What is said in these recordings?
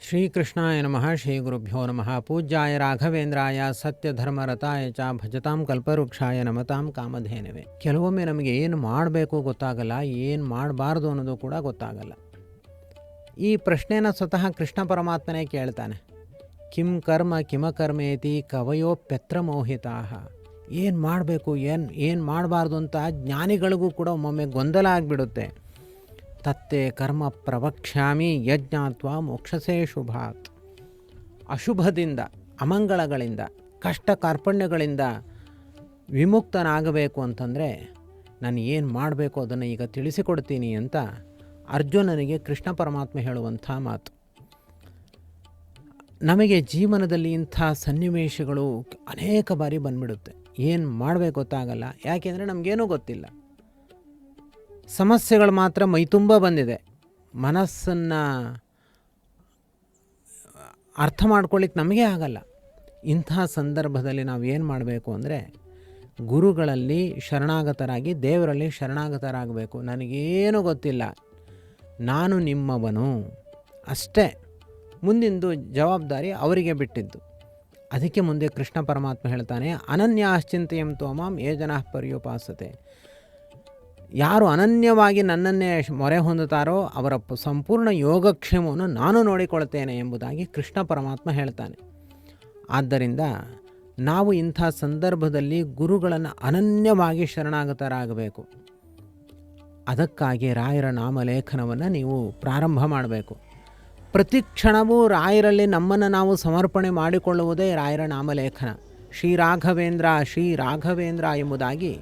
ಶ್ರೀಕೃಷ್ಣಾಯ ನಮಃ. ಶ್ರೀ ಗುರುಭ್ಯೋ ನಮಃ. ಪೂಜ್ಯಾಯ ರಾಘವೇಂದ್ರಾಯ ಸತ್ಯಧರ್ಮರತಾಯ ಚ ಭಜತಾಂ ಕಲ್ಪವೃಕ್ಷಾಯ ನಮತಾಂ ಕಾಮಧೇನವೇ. ಕೆಲವೊಮ್ಮೆ ನಮಗೆ ಏನು ಮಾಡಬೇಕು ಗೊತ್ತಾಗಲ್ಲ, ಏನು ಮಾಡಬಾರ್ದು ಅನ್ನೋದು ಕೂಡ ಗೊತ್ತಾಗಲ್ಲ. ಈ ಪ್ರಶ್ನೆನ ಸ್ವತಃ ಕೃಷ್ಣ ಪರಮಾತ್ಮನೇ ಕೇಳ್ತಾನೆ. ಕಿಂ ಕರ್ಮ ಕಿಮಕರ್ಮೇತಿ ಕವಯೋಪ್ಯತ್ರ ಮೋಹಿತಾಃ. ಏನು ಮಾಡಬೇಕು, ಏನು ಮಾಡಬಾರ್ದು ಅಂತ ಜ್ಞಾನಿಗಳಿಗೂ ಕೂಡ ಒಮ್ಮೊಮ್ಮೆ ಗೊಂದಲ ಆಗಿಬಿಡುತ್ತೆ. ತತ್ತೇ ಕರ್ಮ ಪ್ರವಕ್ಷ್ಯಾಮಿ ಯಜ್ಞಾತ್ವ ಮೋಕ್ಷಸೇ ಶುಭಾತ್. ಅಶುಭದಿಂದ, ಅಮಂಗಳಗಳಿಂದ, ಕಷ್ಟ ಕಾರ್ಪಣ್ಯಗಳಿಂದ ವಿಮುಕ್ತನಾಗಬೇಕು ಅಂತಂದರೆ ನಾನು ಏನು ಮಾಡಬೇಕು ಅದನ್ನು ಈಗ ತಿಳಿಸಿಕೊಡ್ತೀನಿ ಅಂತ ಅರ್ಜುನನಿಗೆ ಕೃಷ್ಣ ಪರಮಾತ್ಮ ಹೇಳುವಂಥ ಮಾತು. ನಮಗೆ ಜೀವನದಲ್ಲಿ ಇಂಥ ಸನ್ನಿವೇಶಗಳು ಅನೇಕ ಬಾರಿ ಬಂದ್ಬಿಡುತ್ತೆ. ಏನು ಮಾಡಬೇಕು ಗೊತ್ತಾಗಲ್ಲ, ಯಾಕೆಂದರೆ ನಮಗೇನೂ ಗೊತ್ತಿಲ್ಲ. ಸಮಸ್ಯೆಗಳು ಮಾತ್ರ ಮೈತುಂಬ ಬಂದಿದೆ. ಮನಸ್ಸನ್ನು ಅರ್ಥ ಮಾಡ್ಕೊಳ್ಳಿಕ್ಕೆ ನಮಗೆ ಆಗಲ್ಲ. ಇಂಥ ಸಂದರ್ಭದಲ್ಲಿ ನಾವು ಏನು ಮಾಡಬೇಕು ಅಂದರೆ ಗುರುಗಳಲ್ಲಿ ಶರಣಾಗತರಾಗಿ, ದೇವರಲ್ಲಿ ಶರಣಾಗತರಾಗಬೇಕು. ನನಗೇನು ಗೊತ್ತಿಲ್ಲ, ನಾನು ನಿಮ್ಮವನು ಅಷ್ಟೇ. ಮುಂದಿಂದು ಜವಾಬ್ದಾರಿ ಅವರಿಗೆ ಬಿಟ್ಟಿದ್ದು. ಅದಕ್ಕೆ ಮುಂದೆ ಕೃಷ್ಣ ಪರಮಾತ್ಮ ಹೇಳ್ತಾನೆ, ಅನನ್ಯಾಶ್ಚಿಂತೆಯಂ ತ್ವಮಾಂ ಯೇ ಜನಃ ಪರ್ಯುಪಾಸತೆ. ಯಾರು ಅನನ್ಯವಾಗಿ ನನ್ನನ್ನೇ ಮೊರೆ ಹೊಂದುತ್ತಾರೋ ಅವರ ಸಂಪೂರ್ಣ ಯೋಗಕ್ಷೇಮವನ್ನು ನಾನು ನೋಡಿಕೊಳ್ತೇನೆ ಎಂಬುದಾಗಿ ಕೃಷ್ಣ ಪರಮಾತ್ಮ ಹೇಳ್ತಾನೆ. ಆದ್ದರಿಂದ ನಾವು ಇಂಥ ಸಂದರ್ಭದಲ್ಲಿ ಗುರುಗಳನ್ನು ಅನನ್ಯವಾಗಿ ಶರಣಾಗತರಾಗಬೇಕು. ಅದಕ್ಕಾಗಿ ರಾಯರ ನಾಮಲೇಖನವನ್ನು ನೀವು ಪ್ರಾರಂಭ ಮಾಡಬೇಕು. ಪ್ರತಿ ಕ್ಷಣವೂ ರಾಯರಲ್ಲಿ ನಮ್ಮನ್ನು ನಾವು ಸಮರ್ಪಣೆ ಮಾಡಿಕೊಳ್ಳುವುದೇ ರಾಯರ ನಾಮಲೇಖನ. ಶ್ರೀರಾಘವೇಂದ್ರ ಎಂಬುದಾಗಿ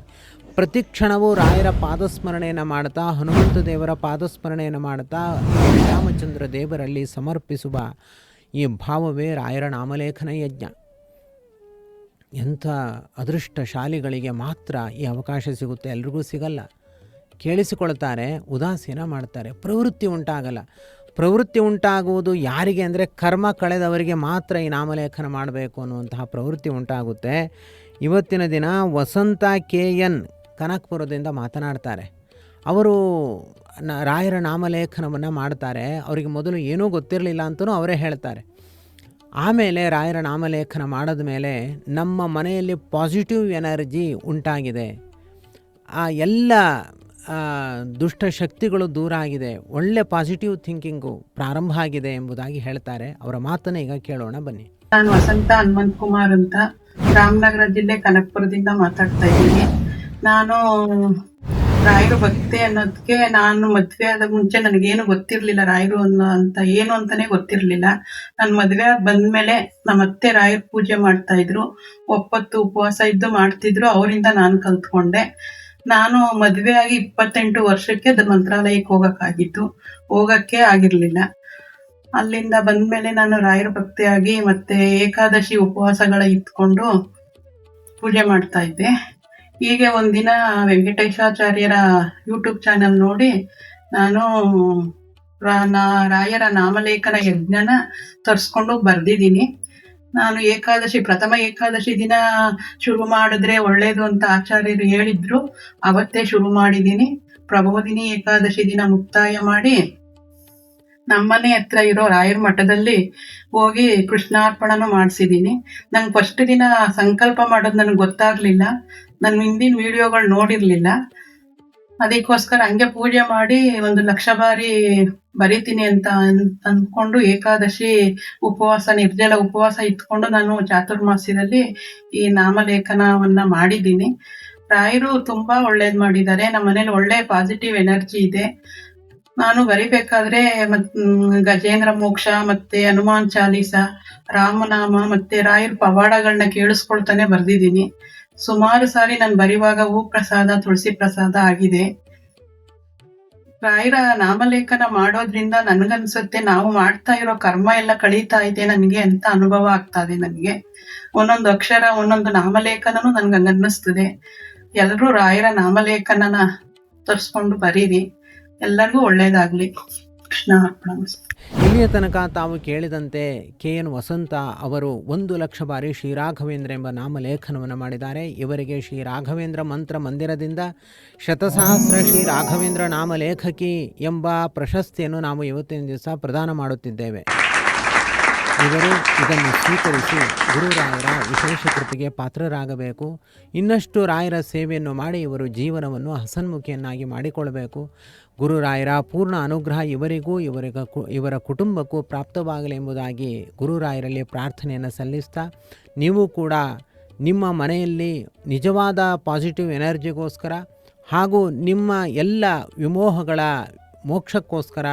ಪ್ರತಿ ಕ್ಷಣವೂ ರಾಯರ ಪಾದಸ್ಮರಣೆಯನ್ನು ಮಾಡ್ತಾ, ಹನುಮಂತ ದೇವರ ಪಾದಸ್ಮರಣೆಯನ್ನು ಮಾಡ್ತಾ, ಶ್ರೀರಾಮಚಂದ್ರ ದೇವರಲ್ಲಿ ಸಮರ್ಪಿಸುವ ಈ ಭಾವವೇ ರಾಯರ ನಾಮಲೇಖನ ಯಜ್ಞ. ಎಂಥ ಅದೃಷ್ಟಶಾಲಿಗಳಿಗೆ ಮಾತ್ರ ಈ ಅವಕಾಶ ಸಿಗುತ್ತೆ, ಎಲ್ರಿಗೂ ಸಿಗಲ್ಲ. ಕೇಳಿಸಿಕೊಳ್ತಾರೆ, ಉದಾಸೀನ ಮಾಡ್ತಾರೆ, ಪ್ರವೃತ್ತಿ ಉಂಟಾಗಲ್ಲ. ಪ್ರವೃತ್ತಿ ಉಂಟಾಗುವುದು ಯಾರಿಗೆ ಅಂದರೆ ಕರ್ಮ ಕಳೆದವರಿಗೆ ಮಾತ್ರ ಈ ನಾಮಲೇಖನ ಮಾಡಬೇಕು ಅನ್ನುವಂತಹ ಪ್ರವೃತ್ತಿ ಉಂಟಾಗುತ್ತೆ. ಇವತ್ತಿನ ದಿನ ವಸಂತ KN ಕನಕಪುರದಿಂದ ಮಾತನಾಡ್ತಾರೆ. ಅವರು ರಾಯರ ನಾಮಲೇಖನವನ್ನು ಮಾಡ್ತಾರೆ. ಅವರಿಗೆ ಮೊದಲು ಏನೂ ಗೊತ್ತಿರಲಿಲ್ಲ ಅಂತಲೂ ಅವರೇ ಹೇಳ್ತಾರೆ. ಆಮೇಲೆ ರಾಯರ ನಾಮಲೇಖನ ಮಾಡಿದ ಮೇಲೆ ನಮ್ಮ ಮನೆಯಲ್ಲಿ ಪಾಸಿಟಿವ್ ಎನರ್ಜಿ ಉಂಟಾಗಿದೆ, ಎಲ್ಲ ದುಷ್ಟಶಕ್ತಿಗಳು ದೂರ ಆಗಿದೆ, ಒಳ್ಳೆ ಪಾಸಿಟಿವ್ ಥಿಂಕಿಂಗು ಪ್ರಾರಂಭ ಆಗಿದೆ ಎಂಬುದಾಗಿ ಹೇಳ್ತಾರೆ. ಅವರ ಮಾತನ್ನು ಈಗ ಕೇಳೋಣ ಬನ್ನಿ. ನಾನು ವಸಂತ ಹನುಮಂತ್ ಕುಮಾರ್ ಅಂತ ರಾಮನಗರ ಜಿಲ್ಲೆ ಕನಕಪುರದಿಂದ ಮಾತಾಡ್ತಾ ಇದ್ದೀನಿ. ನಾನು ರಾಯರು ಭಕ್ತಿ ಅನ್ನೋದಕ್ಕೆ ನಾನು ಮದುವೆ ಆದ ಮುಂಚೆ ನನಗೇನು ಗೊತ್ತಿರಲಿಲ್ಲ. ರಾಯರು ಅಂತ ಏನು ಅಂತಾನೆ ಗೊತ್ತಿರಲಿಲ್ಲ. ನಾನು ಮದುವೆ ಆಗಿ ಬಂದ್ಮೇಲೆ ನಮ್ಮ ಅತ್ತೆ ರಾಯರ ಪೂಜೆ ಮಾಡ್ತಾ ಇದ್ರು, ಒಪ್ಪತ್ತು ಉಪವಾಸ ಇದ್ದು ಮಾಡ್ತಿದ್ರು. ಅವರಿಂದ ನಾನು ಕಲ್ತ್ಕೊಂಡೆ. ನಾನು ಮದುವೆ ಆಗಿ 28 ವರ್ಷಕ್ಕೆ ಮಂತ್ರಾಲಯಕ್ಕೆ ಹೋಗಕ್ಕೆ ಆಗಿರ್ಲಿಲ್ಲ. ಅಲ್ಲಿಂದ ಬಂದ್ಮೇಲೆ ನಾನು ರಾಯರ ಭಕ್ತಿಯಾಗಿ ಮತ್ತೆ ಏಕಾದಶಿ ಉಪವಾಸಗಳ ಇಟ್ಕೊಂಡು ಪೂಜೆ ಮಾಡ್ತಾ ಇದ್ದೆ. ಹೀಗೆ ಒಂದಿನ ವೆಂಕಟೇಶಾಚಾರ್ಯರ ಯೂಟ್ಯೂಬ್ ಚಾನೆಲ್ ನೋಡಿ ನಾನು ರಾಯರ ನಾಮಲೇಖನ ಯಜ್ಞನ ತರಿಸ್ಕೊಂಡು ಬರ್ದಿದ್ದೀನಿ. ನಾನು ಪ್ರಥಮ ಏಕಾದಶಿ ದಿನ ಶುರು ಮಾಡಿದ್ರೆ ಒಳ್ಳೇದು ಅಂತ ಆಚಾರ್ಯರು ಹೇಳಿದ್ರು. ಅವತ್ತೇ ಶುರು ಮಾಡಿದ್ದೀನಿ. ಪ್ರಬೋಧಿನಿ ಏಕಾದಶಿ ದಿನ ಮುಕ್ತಾಯ ಮಾಡಿ ನಮ್ಮನೆ ಹತ್ರ ಇರೋ ರಾಯರ ಮಠದಲ್ಲಿ ಹೋಗಿ ಕೃಷ್ಣಾರ್ಪಣನೂ ಮಾಡಿಸಿದ್ದೀನಿ. ನಂಗೆ ಫಸ್ಟ್ ದಿನ ಸಂಕಲ್ಪ ಮಾಡೋದು ನನಗೆ ಗೊತ್ತಾಗ್ಲಿಲ್ಲ. ನಾನು ಹಿಂದಿನ ವಿಡಿಯೋಗಳು ನೋಡಿರ್ಲಿಲ್ಲ. ಅದಕ್ಕೋಸ್ಕರ ಹಂಗೆ ಪೂಜೆ ಮಾಡಿ 1,00,000 ಬಾರಿ ಬರಿತೀನಿ ಅಂತ ಅಂದ್ಕೊಂಡು ಏಕಾದಶಿ ಉಪವಾಸ, ನಿರ್ಜಲ ಉಪವಾಸ ಇಟ್ಕೊಂಡು ನಾನು ಚಾತುರ್ಮಾಸ್ಯದಲ್ಲಿ ಈ ನಾಮಲೇಖನವನ್ನ ಮಾಡಿದ್ದೀನಿ. ರಾಯರು ತುಂಬಾ ಒಳ್ಳೇದ್ ಮಾಡಿದ್ದಾರೆ. ನಮ್ಮ ಮನೇಲಿ ಒಳ್ಳೆ ಪಾಸಿಟಿವ್ ಎನರ್ಜಿ ಇದೆ. ನಾನು ಬರಿಬೇಕಾದ್ರೆ ಗಜೇಂದ್ರ ಮೋಕ್ಷ ಮತ್ತೆ ಹನುಮಾನ್ ಚಾಲೀಸ, ರಾಮನಾಮ ಮತ್ತೆ ರಾಯರ ಪವಾಡಗಳನ್ನ ಕೇಳಿಸ್ಕೊಳ್ತಾನೆ ಬರ್ದಿದ್ದೀನಿ. ಸುಮಾರು ಸಾರಿ ನಾನು ಬರೆಯುವಾಗ ಹೂ ಪ್ರಸಾದ, ತುಳಸಿ ಪ್ರಸಾದ ಆಗಿದೆ. ರಾಯರ ನಾಮಲೇಖನ ಮಾಡೋದ್ರಿಂದ ನನ್ಗನ್ಸುತ್ತೆ ನಾವು ಮಾಡ್ತಾ ಇರೋ ಕರ್ಮ ಎಲ್ಲ ಕಳೀತಾ ಇದೆ ನನಗೆ ಅಂತ ಅನುಭವ ಆಗ್ತಾ ಇದೆ. ನನಗೆ ಒಂದೊಂದು ಅಕ್ಷರ, ಒಂದೊಂದು ನಾಮಲೇಖನೂ ನನ್ಗೆ ಅನ್ನಿಸ್ತದೆ. ಎಲ್ಲರೂ ರಾಯರ ನಾಮಲೇಖನನ ತರಿಸ್ಕೊಂಡು ಬರೀರಿ. ಎಲ್ಲರಿಗೂ ಒಳ್ಳೇದಾಗ್ಲಿ. ಕೃಷ್ಣ ಅರ್ಪಣ. ಇಲ್ಲಿಯ ತನಕ ತಾವು ಕೇಳಿದಂತೆ KN ವಸಂತ ಅವರು 1,00,000 ಬಾರಿ ಶ್ರೀರಾಘವೇಂದ್ರ ಎಂಬ ನಾಮಲೇಖನವನ್ನು ಮಾಡಿದ್ದಾರೆ. ಇವರಿಗೆ ಶ್ರೀ ರಾಘವೇಂದ್ರ ಮಂತ್ರ ಮಂದಿರದಿಂದ ಶತಸಹಸ್ರ ಶ್ರೀ ರಾಘವೇಂದ್ರ ನಾಮಲೇಖಕಿ ಎಂಬ ಪ್ರಶಸ್ತಿಯನ್ನು ನಾವು ಇವತ್ತಿನ ದಿವಸ ಪ್ರದಾನ ಮಾಡುತ್ತಿದ್ದೇವೆ. ಇವರು ಇದನ್ನು ಸ್ವೀಕರಿಸಿ ಗುರುರಾಯರ ವಿಶೇಷ ಕೃಪೆಗೆ ಪಾತ್ರರಾಗಬೇಕು. ಇನ್ನಷ್ಟು ರಾಯರ ಸೇವೆಯನ್ನು ಮಾಡಿ ಇವರು ಜೀವನವನ್ನು ಹಸನ್ಮುಖಿಯನ್ನಾಗಿ ಮಾಡಿಕೊಳ್ಳಬೇಕು. ಗುರುರಾಯರ ಪೂರ್ಣ ಅನುಗ್ರಹ ಇವರಿಗೂ ಇವರ ಕುಟುಂಬಕ್ಕೂ ಪ್ರಾಪ್ತವಾಗಲೆಂಬುದಾಗಿ ಗುರುರಾಯರಲ್ಲಿ ಪ್ರಾರ್ಥನೆಯನ್ನು ಸಲ್ಲಿಸ್ತಾ, ನೀವು ಕೂಡ ನಿಮ್ಮ ಮನೆಯಲ್ಲಿ ನಿಜವಾದ ಪಾಸಿಟಿವ್ ಎನರ್ಜಿಗೋಸ್ಕರ ಹಾಗೂ ನಿಮ್ಮ ಎಲ್ಲ ವಿಮೋಹಗಳ ಮೋಕ್ಷಕ್ಕೋಸ್ಕರ,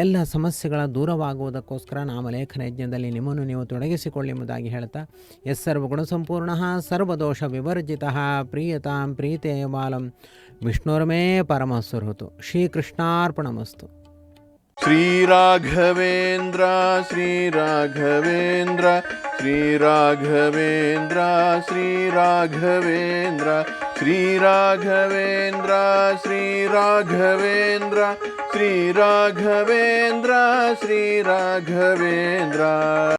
ಎಲ್ಲ ಸಮಸ್ಯೆಗಳ ದೂರವಾಗುವುದಕ್ಕೋಸ್ಕರ ನಾಮಲೇಖನ ಯಜ್ಞದಲ್ಲಿ ನಿಮ್ಮನ್ನು ನೀವು ತೊಡಗಿಸಿಕೊಳ್ಳಿ ಎಂಬುದಾಗಿ ಹೇಳ್ತಾ, ಎಸ್ ಸರ್ವಗುಣ ಸಂಪೂರ್ಣ ಸರ್ವದೋಷ ವಿವರ್ಜಿತ ಪ್ರೀಯತಾಂ ಪ್ರೀತೆ ಬಾಲಂ ವಿಷ್ಣುರ್ಮೇ ಪರಮಸ್ವರೂತು. ಶ್ರೀಕೃಷ್ಣಾರ್ಪಣಮಸ್ತು. ಶ್ರೀರಾಘವೇಂದ್ರ ಶ್ರೀರಾಘವೇಂದ್ರ ಶ್ರೀರಾಘವೇಂದ್ರ ಶ್ರೀರಾಘವೇಂದ್ರ ಶ್ರೀರಾಘವೇಂದ್ರ ಶ್ರೀರಾಘವೇಂದ್ರ ಶ್ರೀರಾಘವೇಂದ್ರ ಶ್ರೀರಾಘವೇಂದ್ರ